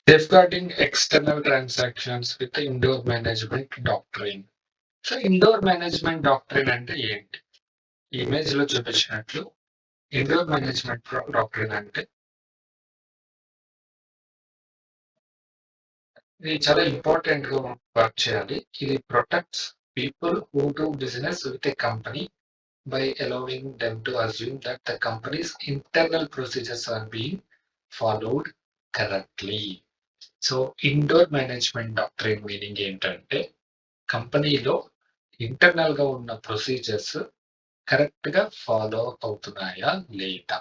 Safeguarding external transactions with the indoor management doctrine. So indoor management doctrine అంటే ఏంటి? Image లో చూపించినట్లు indoor management doctrine అంటే ఇది చాలా ఇంపార్టెంట్ గా వర్క్ చేయాలి. ఇది protects people who do business with a company by allowing them to assume that the company's internal procedures are being followed correctly. So indoor management doctrine meaning ఏంటంటే కంపెనీలో internal గా ఉన్న ప్రొసీజర్స్ కరెక్ట్ గా follow అవుతున్నాయా లేదా.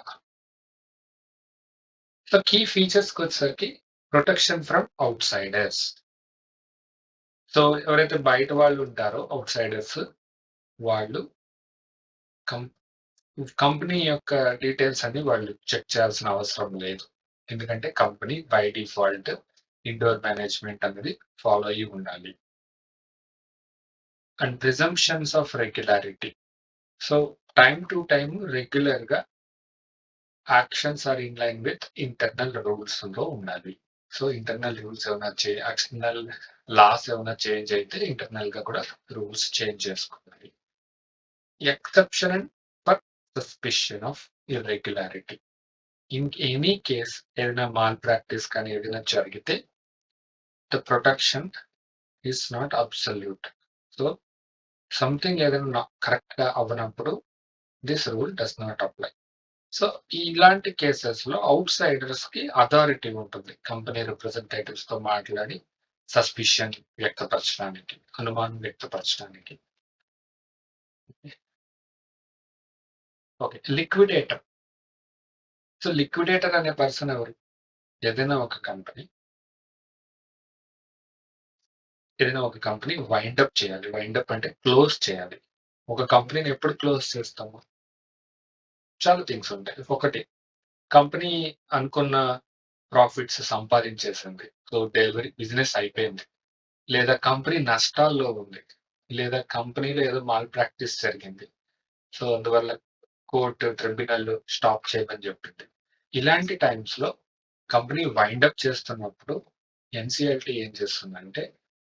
So key features వచ్చేసరికి protection from out Zydus. So ఎవరైతే బయట వాళ్ళు ఉంటారో అవుట్ సైడర్స్ వాళ్ళు కంపెనీ యొక్క డీటెయిల్స్ అన్ని వాళ్ళు చెక్ చేయాల్సిన అవసరం లేదు. ఎందుకంటే company by default indoor management అనేది ఫాలో అయ్యి ఉండాలి. And presumptions of regularity. So time to time regular గా actions are in line with internal rules లో ఉండాలి. సో ఇంటర్నల్ రూల్స్ ఏమైనా ఎక్స్టర్నల్ లాస్ ఏమైనా చేంజ్ అయితే ఇంటర్నల్ గా కూడా రూల్స్ చేంజ్ చేసుకోవాలి. Exception for suspicion of irregularity. In any case ఏదైనా మాల్ ప్రాక్టీస్ కానీ ఏదైనా జరిగితే the protection is not absolute. So something ఏదైనా కరెక్ట్ గా అవ్వనప్పుడు this rule does not apply. So ఇలాంటి కేసెస్ లో అవుట్ సైడర్స్ కి అథారిటీ ఉంటుంది కంపెనీ రిప్రజెంటేటివ్స్ తో మాట్లాడి సస్పిషన్ వ్యక్తపరచడానికి, అనుమానం వ్యక్తపరచడానికి. Okay, liquidator. సో లిక్విడేటర్ అనే పర్సన్ ఎవరు? ఏదైనా ఒక కంపెనీ వైండప్ చేయాలి. వైండప్ అంటే క్లోజ్ చేయాలి. ఒక కంపెనీని ఎప్పుడు క్లోజ్ చేస్తాము? చాలా థింగ్స్ ఉంటాయి. ఒకటి, కంపెనీ అనుకున్న ప్రాఫిట్స్ సంపాదించేసింది, సో డెలివరీ బిజినెస్ అయిపోయింది, లేదా కంపెనీ నష్టాల్లో ఉంది, లేదా కంపెనీలో ఏదో మాల్ ప్రాక్టీస్ జరిగింది, సో అందువల్ల కోర్టు ట్రిబ్యునల్ స్టాప్ చేయమని చెప్పింది. ఇలాంటి టైమ్స్ లో కంపెనీ వైండప్ చేస్తున్నప్పుడు ఎన్సిఎల్టీ ఏం చేస్తుందంటే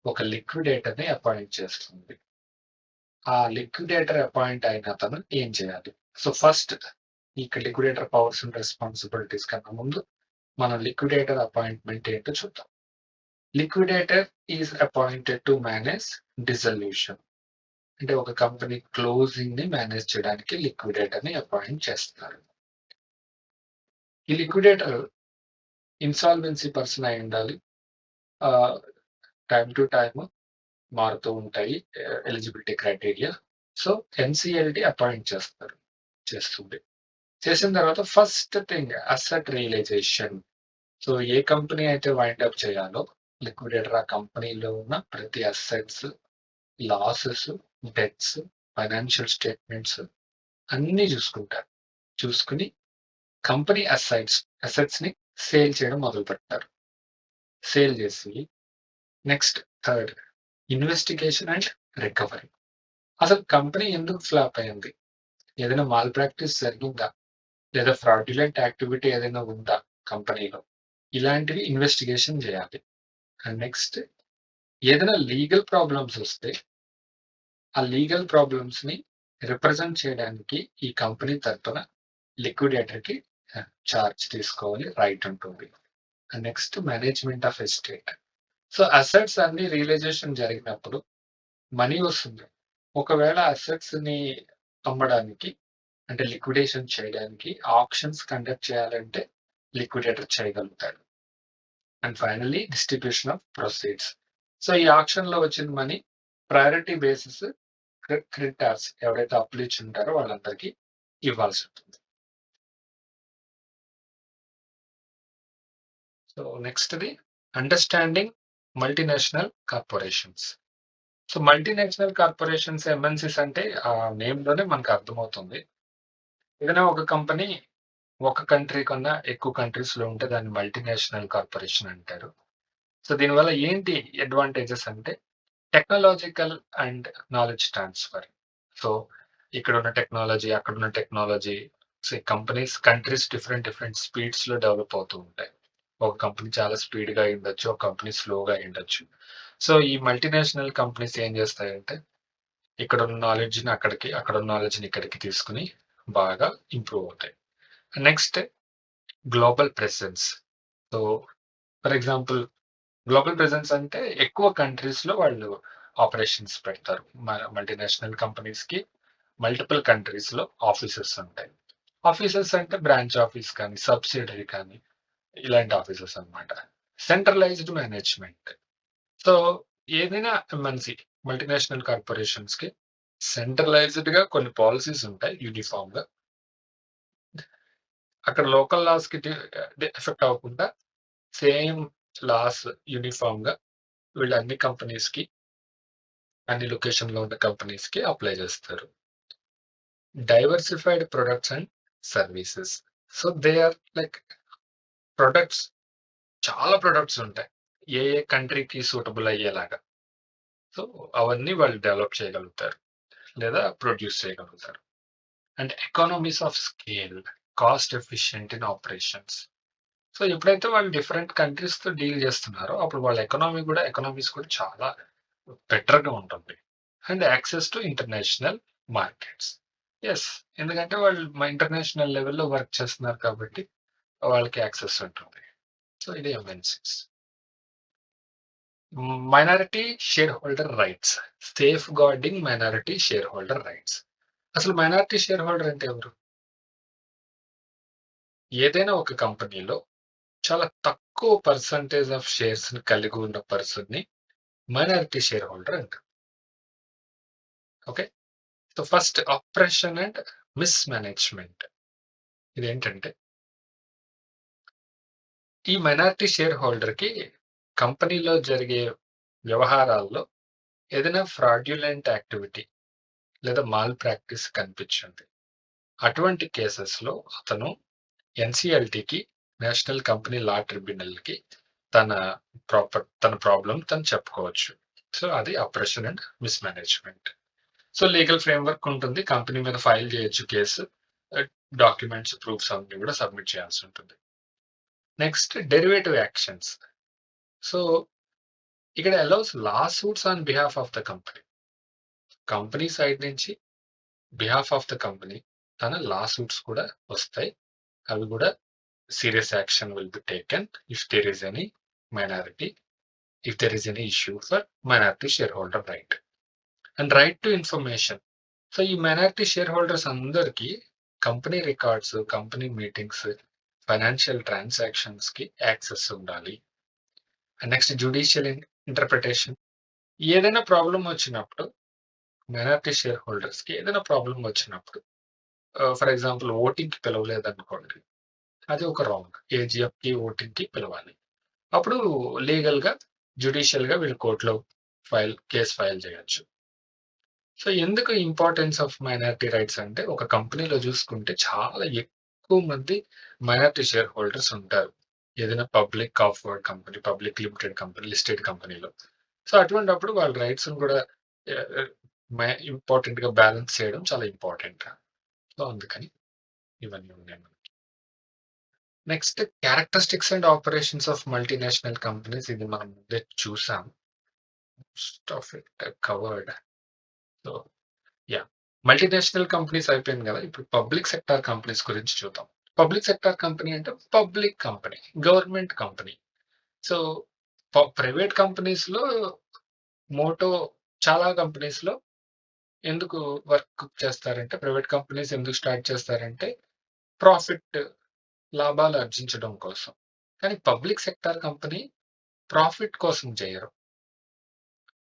ఒక లిక్విడేటర్ ని అపాయింట్ చేస్తుంది. ఆ లిక్విడేటర్ అపాయింట్ అయిన అతను ఏం చేయాలి? సో ఫస్ట్ ఈ లిక్విడేటర్ పవర్స్ అండ్ రెస్పాన్సిబిలిటీస్ కన్నా ముందు మనం లిక్విడేటర్ అపాయింట్మెంట్ ఏంటో చూద్దాం. Liquidator is appointed to manage dissolution. అంటే ఒక కంపెనీ క్లోజింగ్ ని మేనేజ్ చేయడానికి లిక్విడేటర్ ని అపాయింట్ చేస్తారు. ఈ లిక్విడేటర్ ఇన్సాల్వెన్సీ పర్సన్ అయి ఉండాలి. టైం టు టైమ్ మారుతూ ఉంటాయి eligibility criteria. So NCLT appoint చేస్తుంది. చేసిన తర్వాత first thing asset realisation. So ఏ కంపెనీ అయితే వైండ్ అప్ చేయాలో లిక్విడేటర్ ఆ కంపెనీలో ఉన్న ప్రతి assets, losses, debts, financial statements అన్ని చూసుకుని కంపెనీ అసెట్స్ ని సేల్ చేయడం మొదలు పెడతారు. సేల్ చేసి next third investigation and recovery. అసలు కంపెనీ ఎందుకు ఫ్లాప్ అయింది? ఏదైనా మాల్ ప్రాక్టీస్ జరిగిందా, లేదా ఫ్రాడ్యులెంట్ యాక్టివిటీ ఏదైనా ఉందా కంపెనీలో? ఇలాంటివి ఇన్వెస్టిగేషన్ చేయాలి. అండ్ నెక్స్ట్ ఏదైనా లీగల్ ప్రాబ్లమ్స్ వస్తే ఆ లీగల్ ప్రాబ్లమ్స్ ని రిప్రజెంట్ చేయడానికి ఈ కంపెనీ తరఫున లిక్విడేటర్ కి చార్జ్ తీసుకోవాలి, రైట్ ఉంటుంది. And next management of estate. So assets అన్ని రియలైజేషన్ జరిగినప్పుడు మనీ వస్తుంది. ఒకవేళ అసెట్స్ ని అమ్మడానికి అంటే లిక్విడేషన్ చేయడానికి ఆప్షన్స్ కండక్ట్ చేయాలంటే లిక్విడేటర్ చేయగలుగుతాడు. And finally distribution of proceeds. So ఈ ఆక్షన్ లో వచ్చిన మనీ ప్రయారిటీ బేసిస్ క్రెడిటార్స్ ఎవరైతే అప్పులు ఇచ్చి ఉంటారో వాళ్ళందరికీ ఇవ్వాల్సి ఉంటుంది. సో నెక్స్ట్ది understanding multinational corporations. So multinational corporations, MNCs అంటే ఆ నేమ్ లోనే మనకు అర్థమవుతుంది. ఏదైనా ఒక కంపెనీ ఒక కంట్రీ కన్నా ఎక్కువ కంట్రీస్ లో ఉంటే దాన్ని మల్టీనేషనల్ కార్పొరేషన్ అంటారు. సో దీనివల్ల ఏంటి అడ్వాంటేజెస్ అంటే technological and knowledge transfer. So ఇక్కడ ఉన్న టెక్నాలజీ, అక్కడ ఉన్న టెక్నాలజీ, కంట్రీస్ డిఫరెంట్ స్పీడ్స్ లో డెవలప్ అవుతూ ఉంటాయి. ఒక కంపెనీ చాలా స్పీడ్‌గా అయ్యుండొచ్చు. ఒక కంపెనీ స్లోగా అయ్యుండొచ్చు. సో, ఈ మల్టీనేషనల్ కంపెనీస్ ఏం జేస్తాయంటే, ఇక్కడున్న నాలెడ్జ్‌ని అక్కడికి, అక్కడున్న నాలెడ్జ్‌ని ఇక్కడికి తీసుకొని బాగా ఇంప్రూవ్ అవుతాయి. Next global presence. So, for example global presence అంటే ఎక్కువ కంట్రీస్‌లో వాళ్ళు ఆపరేషన్స్ పెడతారు. మల్టీనేషనల్ కంపెనీస్‌కి మల్టిపుల్ కంట్రీస్‌లో ఆఫీసెస్ ఉంటాయి. ఆఫీసెస్ అంటే బ్రాంచ్ ఆఫీస్ కానీ, సబ్సిడరీ కానీ ఇలాంటి ఆఫీసెస్ అన్నమాట. Centralized management. సో, ఏదైనా ఎంఎన్‌సి మల్టీనేషనల్ కార్పొరేషన్స్‌కి సెంట్రలైజ్డ్‌గా కొన్ని పాలిసీస్ ఉంటాయి యూనిఫార్మ్‌గా. అక్కడ లోకల్ లాస్‌కి ఎఫెక్ట్ అవ్వకుండా సేమ్ లాస్ యూనిఫార్మ్‌గా వీళ్ళు అన్ని కంపెనీస్‌కి, అన్ని లొకేషన్‌లో ఉన్న కంపెనీస్‌కి అప్లై చేస్తారు. Diversified products and services. So, they are like products చాలా ప్రొడక్ట్స్ ఉంటాయి. ఏ ఏ కంట్రీకి సూటబుల్ అయ్యేలాగా. సో, అవన్నీ వాళ్ళు డెవలప్ చేయగలుగుతారు. లేదా ప్రొడ్యూస్ చేయగలుగుతారు. And economies of scale, cost efficient in operations. So, ఎప్పుడైతే వాళ్ళు డిఫరెంట్ కంట్రీస్‌తో డీల్ చేస్తున్నారో, అప్పుడు వాళ్ళ ఎకనామీస్ కూడా చాలా బెటర్‌గా ఉంటుంది. And access to international markets. Yes. ఎందుకంటే వాళ్ళు ఇంటర్నేషనల్ లెవెల్‌లో వర్క్ చేస్తున్నారు కాబట్టి వాళ్ళకి యాక్సెస్ ఉంటుంది. సో, ఇది MNCs. Minority share holder rights. Safeguarding minority share holder rights. అసలు మైనారిటీ షేర్ హోల్డర్ అంటే ఎవరు? ఏదైనా ఒక కంపెనీలో చాలా తక్కువ పర్సెంటేజ్ ఆఫ్ షేర్స్‌ని కలిగి ఉన్న పర్సన్‌ని మైనారిటీ షేర్ హోల్డర్ అంటారు. Okay. So, first oppression and mismanagement. ఇదేంటంటే, ఈ మైనారిటీ షేర్ హోల్డర్‌కి కంపెనీలో జరిగే వ్యవహారాల్లో ఏదైనా ఫ్రాడ్యులెంట్ యాక్టివిటీ లేదా మాల్ ప్రాక్టీస్ కనిపించింది. అటువంటి కేసెస్‌లో అతను ఎన్‌సీఎల్‌టీకి, నేషనల్ కంపెనీ లా ట్రిబ్యునల్‌కి తన తన ప్రాబ్లమ్ తను చెప్పుకోవచ్చు. సో, అది oppression and mismanagement. So, legal framework ఉంటుంది. కంపెనీ మీద ఫైల్ చేయొచ్చు కేసు. ఆహ్, డాక్యుమెంట్స్, ప్రూఫ్స్ అన్నీ కూడా సబ్మిట్ చేయాల్సి ఉంటుంది. Next derivative actions. సో, ఇక్కడ allows lawsuits on behalf of the company. Company side నుంచి బిహాఫ్ ఆఫ్ ద కంపెనీ తన లా సూట్స్ కూడా వస్తాయి. అవి కూడా serious action will be taken if there is any minority, if there is any issue for minority share holder right. And right to information. So, ఈ minority share holders అందరికీ company records, company meetings, financial ట్రాన్సాక్షన్స్‌కి access ఉండాలి. Next judicial interpretation. ఏదైనా problem వచ్చినప్పుడు minority share హోల్డర్స్‌కి ఏదైనా problem వచ్చినప్పుడు for example ఓటింగ్‌కి పిలవలేదనుకోండి. అది ఒక రాంగ్. ఏజీఎఫ్‌కి, ఓటింగ్‌కి పిలవాలి. అప్పుడు లీగల్‌గా, జ్యుడిషియల్‌గా వీళ్ళు కోర్ట్‌లో కేస్ ఫైల్ చేయొచ్చు. సో, ఎందుకు ఇంపార్టెన్స్ ఆఫ్ మైనారిటీ రైట్స్ అంటే, ఒక కంపెనీలో చూసుకుంటే చాలా ఎక్కువ మంది మైనారిటీ షేర్ హోల్డర్స్ ఉంటారు. ఏదైనా public offered company, public limited company, listed కంపెనీలో. సో, అటువంటప్పుడు వాళ్ళ రైట్స్‌ని కూడా ఆహ్, ఆహ్, ఇంపార్టెంట్‌గా బ్యాలెన్స్ చేయడం చాలా ఇంపార్టెంట్. సో, అందుకని ఇవన్నీ ఉన్నాయి. Next characteristics and operations of multinational companies. ఇది మనం ముందే చూసాం. Most of it covered. So, yeah! Multinational companies అయిపోయింది గదా! ఇప్పుడు పబ్లిక్ సెక్టార్ కంపెనీస్ గురించి చూద్దాం. పబ్లిక్ సెక్టార్ కంపెనీ అంటే public company, government company. So, private కంపెనీస్‌లో మోటో చాలా కంపెనీస్‌లో ఎందుకు వర్క్ చేస్తారంటే, ప్రైవేట్ కంపెనీస్ ఎందుకు స్టార్ట్ చేస్తారంటే, ప్రాఫిట్ లాభాలు ఆర్జించడం కోసం. కానీ పబ్లిక్ సెక్టార్ కంపెనీ ప్రాఫిట్ కోసం చేయరు.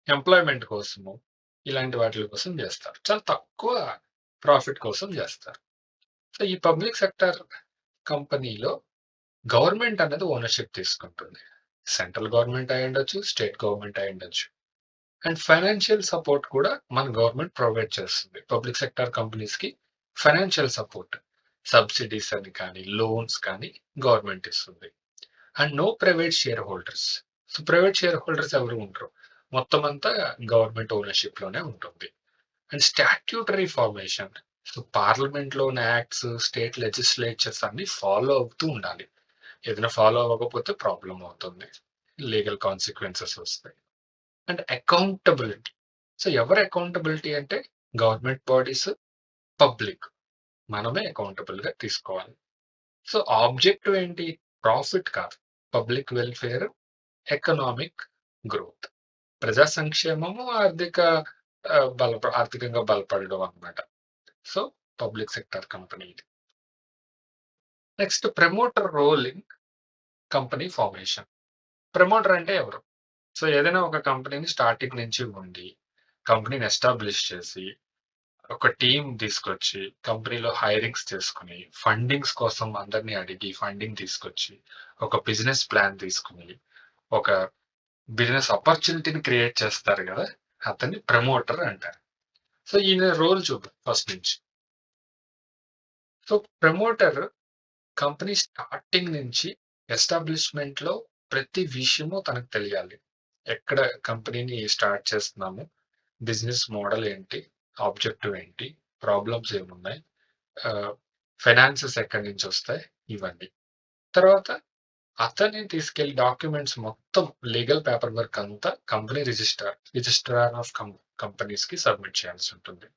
ఎంప్లాయ్‌మెంట్ కోసము, ఇలాంటి వాటిల కోసం జేస్తారు. చాలా తక్కువ ప్రాఫిట్ కోసం జేస్తారు. సో, ఈ పబ్లిక్ సెక్టార్ కంపెనీలో గవర్నమెంట్ అనేది ఓనర్‌షిప్ తీసుకుంటుంది. సెంట్రల్ గవర్నమెంట్ అయ్యుండొచ్చు, స్టేట్ గవర్నమెంట్ అయ్యుండొచ్చు. అండ్ ఫైనాన్షియల్ సపోర్ట్ కూడా మన గవర్నమెంట్ ప్రొవైడ్ చేస్తుంది. పబ్లిక్ సెక్టార్ కంపెనీస్‌కి ఫైనాన్షియల్ సపోర్ట్. సబ్సిడీస్ అని కానీ, లోన్స్ కానీ గవర్నమెంట్ ఇస్తుంది. And no private share holders. So, private share holders ఎవరు ఉండరు. మొత్తం అంతా గవర్నమెంట్ ఓనర్‌షిప్‌లోనే ఉంటుంది. And statutory formation. సో, పార్లమెంట్‌లోని యాక్ట్స్, స్టేట్ లెజిస్లేచర్స్ అన్నీ ఫాలో అవుతూ ఉండాలి. ఏదైనా ఫాలో అవ్వకపోతే ప్రాబ్లమ్ అవుతుంది. లీగల్ కాన్సిక్వెన్సెస్ వస్తాయి. And accountability. సో, ఎవరు అకౌంటబిలిటీ అంటే గవర్నమెంట్ బాడీస్, పబ్లిక్. మనమే అకౌంటబుల్‌గా తీసుకోవాలి. సో, ఆబ్జెక్టివ్ ఏంటి? ప్రాఫిట్ కాదు. Public welfare, economic growth. ప్రజా సంక్షేమము, ఆర్థికంగా బలపడడం అన్నమాట. సో, పబ్లిక్ సెక్టార్ కంపెనీ ఇది. Next promoter role in company formation. Promoter అంటే ఎవరు? సో, ఏదైనా ఒక కంపెనీని స్టార్టింగ్ నుంచి ఉండి, కంపెనీని ఎస్టాబ్లిష్ చేసి, ఒక టీమ్ తీసుకొచ్చి, కంపెనీలో హైరింగ్స్ చేసుకొని, ఫండింగ్స్ కోసం అందరిని అడిగి, ఫండింగ్ తీసుకొచ్చి, ఒక బిజినెస్ ప్లాన్ తీసుకొని, ఒక బిజినెస్ ఆపర్చునిటీని క్రియేట్ చేస్తారు గదా! అతన్ని ప్రమోటర్ అంటారు. సో, ఈయన రోల్ చూద్దాం ఫస్ట్ నుంచి. సో, ప్రమోటర్ కంపెనీ స్టార్టింగ్ నుంచి ఎస్టాబ్లిష్‌మెంట్‌లో ప్రతి విషయము తనకు తెలియాలి. ఎక్కడ కంపెనీని స్టార్ట్ చేస్తున్నాము? బిజినెస్ మోడల్ ఏంటి? ఆబ్జెక్టివ్ ఏంటి? ప్రాబ్లమ్స్ ఏమున్నాయి? ఆహ్, ఫైనాన్సెస్ ఎక్కడి నుంచొస్తాయి? ఇవన్నీ. తర్వాత అతన్ని తీసుకెళ్ళి డాక్యుమెంట్స్ మొత్తం లీగల్ పేపర్ వర్క్ అంతా కంపెనీ రిజిస్ట్రార్ ఆఫ్ కంపెనీస్‌కి సబ్మిట్ చేయాల్సి ఉంటుంది.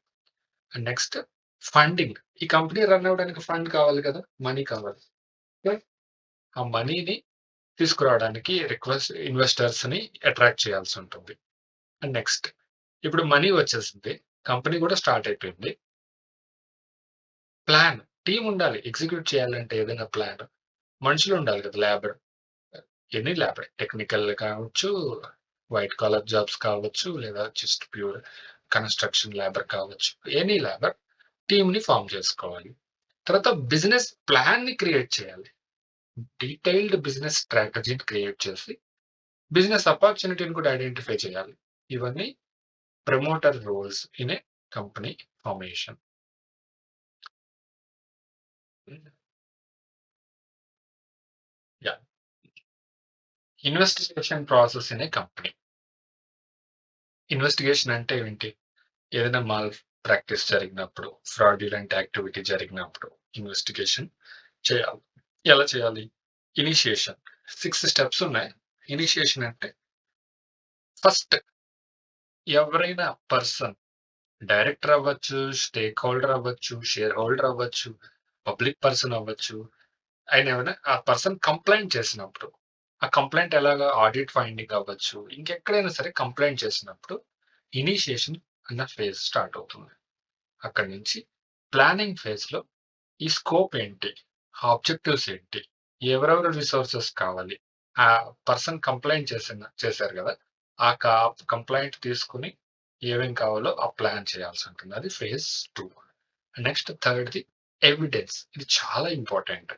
And next funding. ఈ కంపెనీ రన్ అవ్వడానికి ఫండ్ కావాలి కదా! మనీ కావాలి. సో, ఆ మనీని తీసుకురావడానికి ఇన్వెస్టర్స్‌ని అట్రాక్ట్ చేయాల్సుంటుంది. అండ్ నెక్స్ట్ ఇప్పుడు మనీ వచ్చేసింది. కంపెనీ కూడా స్టార్ట్ అయిపోయింది. ప్లాన్. టీమ్ ఉండాలి. ఎగ్జిక్యూట్ చేయాలంటే ఏదైనా ప్లాన్. మనుషులుండాలి కదా! Any labour. టెక్నికల్ కావచ్చు, వైట్ కాలర్ జాబ్స్ కావచ్చు, లేదా జస్ట్ ప్యూర్ కన్‌స్ట్రక్షన్ లేబర్ కావచ్చు. ఎనీ లేబర్ టీమ్‌ని ఫార్మ్ చేసుకోవాలి. తర్వాత బిజినెస్ ప్లాన్‌ని క్రియేట్ చేయాలి. డీటెయిల్డ్ బిజినెస్ స్ట్రాటజీని క్రియేట్ చేసి, బిజినెస్ ఆపర్చునిటీని కూడా ఐడెంటిఫై చేయాలి. ఇవన్నీ promoter roles in a company formation. Yeah! Investigation process in a company. Investigation అంటే ఏంటి? ఏదైనా మాల్ ప్రాక్టీస్ జరిగినప్పుడు, ఫ్రాడ్యులెంట్ యాక్టివిటీ జరిగినప్పుడు ఇన్వెస్టిగేషన్ చేయాలి. ఎలా చేయాలి? ఇనిషియేషన్. 6 స్టెప్స్ ఉన్నాయి. ఇనిషియేషన్ అంటే ఫస్ట్ ఎవరైనా పర్సన్ డైరెక్టర్ అవ్వచ్చు, స్టేక్ హోల్డర్ అవ్వచ్చు, షేర్ హోల్డర్ అవ్వచ్చు, పబ్లిక్ పర్సన్ అవ్వచ్చు. ఆయన ఏమైనా ఆ పర్సన్ కంప్లెయింట్ చేసినప్పుడు, ఆ కంప్లెయింట్ ఎలాగా ఆడిట్ ఫైండింగ్ అవ్వచ్చు. ఇంకెక్కడైనా సరే కంప్లెయింట్ చేసినప్పుడు ఇనిషియేషన్ అన్న ఫేజ్ స్టార్ట్ అవుతుంది. అక్కడి నుంచి ప్లానింగ్ ఫేజ్‌లో ఈ స్కోప్ ఏంటి? ఆబ్జెక్టివ్స్ ఏంటి? ఎవరెవరు రిసోర్సెస్ కావాలి? ఆ పర్సన్ కంప్లెయింట్ చేశారు గదా! ఆ కా కంప్లెయింట్ తీసుకొని ఏమేం కావాలో ఆ ప్లాన్ చేయాల్సుంటుంది. అది ఫేజ్ 2. Next థర్డ్‌ది evidence. ఇది చాలా important.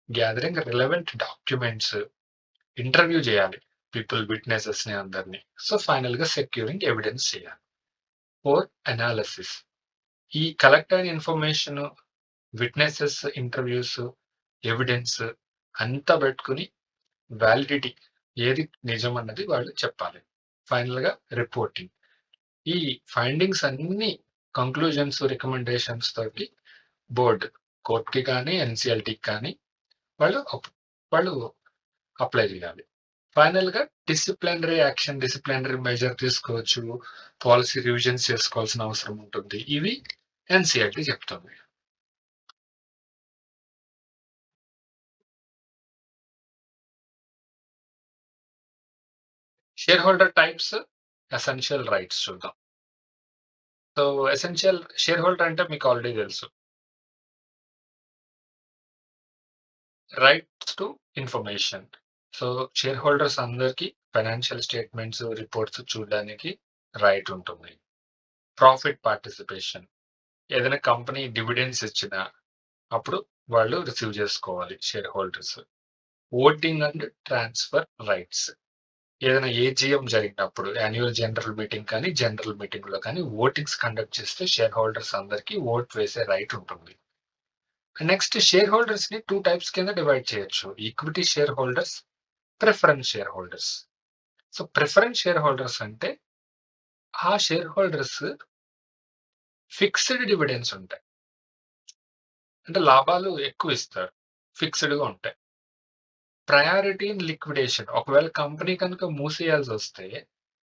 Gathering relevant documents, interview జేయాలి. విట్‌నెసెస్‌ని అందరిని. సో, ఫైనల్‌గా సెక్యూరింగ్ ఎవిడెన్స్ చేయాలి. 4 అనాలిసిస్. ఈ కలెక్ట్ అయిన ఇన్ఫర్మేషను, విట్‌నెసెస్ ఇంటర్‌వ్యూస్, ఎవిడెన్స్ అంతా బెట్టుకొని వాలిడిటీ ఏది నిజమన్నది వాళ్ళు చెప్పాలి. ఫైనల్‌గా రిపోర్టింగ్. ఈ ఫైండింగ్స్ అన్నీ కంక్లూజన్స్, రికమెండేషన్స్ తోటి బోర్డ్ కోర్ట్‌కి కానీ, ఎన్‌సీఎల్‌టీకి కానీ వాళ్ళు వాళ్ళు అప్లై జేయాలి. ఫైనల్‌గా డిసిప్లినరీ మెజర్ తీసుకోవచ్చు. పాలిసీ రివిజన్స్ చేసుకోవాల్సిన అవసరం ఉంటుంది. ఇవి ఎన్‌సీఎల్‌టీ చెప్తుంది. Share holder types, essential rights చూద్దాం. సో, ఎసెన్షియల్ షేర్ హోల్డర్ అంటే మీకు ఆల్రెడీ తెలుసు. Rights to information. So, share holders అందరికి ఫైనాన్షియల్ స్టేట్మెంట్స్, రిపోర్ట్స్ చూడడానికి రైట్ ఉంటుంది. Profit participation. ఏదైనా కంపెనీ డివిడెండ్స్ ఇచ్చినా, అప్పుడు వాళ్ళు రిసీవ్ చేసుకోవాలి share holders. Voting and transfer rights. ఏదైనా ఏజీఎం జరిగినప్పుడు యాన్యువల్ జనరల్ మీటింగ్ కానీ, జనరల్ మీటింగ్‌లో కానీ ఓటింగ్స్ కండక్ట్ చేస్తే షేర్ హోల్డర్స్ అందరికి ఓట్ వేసే రైట్ ఉంటుంది. నెక్స్ట్ షేర్ హోల్డర్స్‌ని 2 టైప్స్ కింద డివైడ్ చేయొచ్చు. Equity share holders, preference share holders. So, preference share holders అంటే ఆ షేర్ హోల్డర్స్ ఫిక్స్డ్ డివిడెండ్స్ ఉంటాయి. అంటే లాభాలు ఎక్కువ ఇస్తారు. ఫిక్స్‌డ్‌గా ఉంటాయి. Priority in liquidation. ఒకవేళ కంపెనీ కనుక మూసేయాల్సొస్తే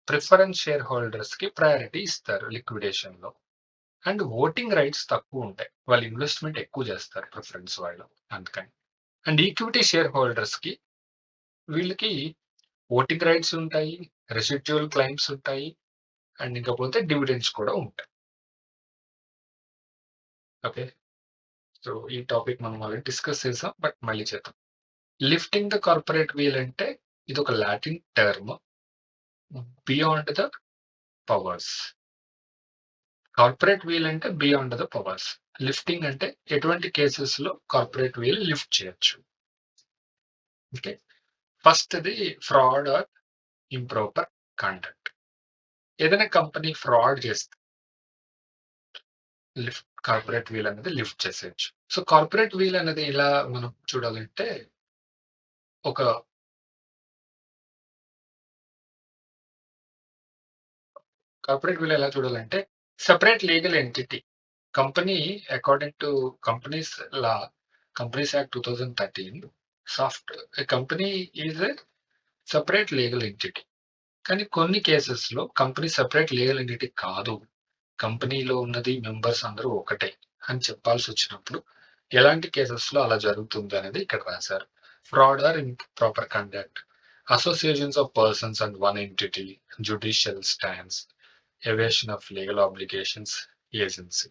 ప్రిఫరెన్స్ షేర్ హోల్డర్స్‌కి ప్రయారిటీ ఇస్తారు లిక్విడేషన్‌లో. అండ్ ఓటింగ్ రైట్స్ తక్కువుంటాయి. వాళ్ళు ఇన్వెస్ట్‌మెంట్ ఎక్కువ చేస్తారు ప్రిఫరెన్స్ వాళ్ళు అందుకని. అండ్ ఈక్విటీ షేర్ హోల్డర్స్‌కి వీళ్ళకి ఓటింగ్ రైట్స్ ఉంటాయి. రెసిడ్యూయల్ క్లెయిమ్స్ ఉంటాయి. అండ్ ఇంకపోతే డివిడెండ్స్ కూడా ఉంటాయి. ఓకే. సో, ఈ టాపిక్ మనం ఆల్రెడీ డిస్కస్ చేసాం. బట్ మళ్ళీ చేద్దాం. లిఫ్టింగ్ ద కార్పొరేట్ వీల్ అంటే ఇదొక Latin term. Beyond the powers. Corporate veil అంటే బియాండ్ ద పవర్స్. లిఫ్టింగ్ అంటే ఎటువంటి కేసెస్‌లో కార్పొరేట్ వీల్ లిఫ్ట్ చేయొచ్చు. ఓకే. ఫస్ట్‌ది ఫ్రాడ్ ఆర్ ఇంప్రాపర్ కండక్ట్. ఏదైనా కంపెనీ ఫ్రాడ్ చేస్తే కార్పొరేట్ వీల్ అనేది లిఫ్ట్ చేసేయొచ్చు. సో, కార్పొరేట్ వీల్ అనేది ఎలా మనం చూడాలంటే ఒక కార్పొరేట్ వీల్ ఎలా చూడాలంటే separate legal entity. Company according to companies law companies act 2013 a company is a separate legal entity. కానీ కొన్ని కేసెస్‌లో కంపెనీ సెపరేట్ లీగల్ ఎంటిటీ కాదు. కంపెనీలో ఉన్నది మెంబర్స్ అందరూ ఒకటే అని చెప్పాల్సొచ్చినప్పుడు ఎలాంటి కేసెస్‌లో అలా జరుగుతుంది అనేది ఇక్కడ రాశారు. Fraud or improper conduct, associations of persons and one entity, judicial stands, evasion of legal obligations, agency.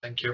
Thank you.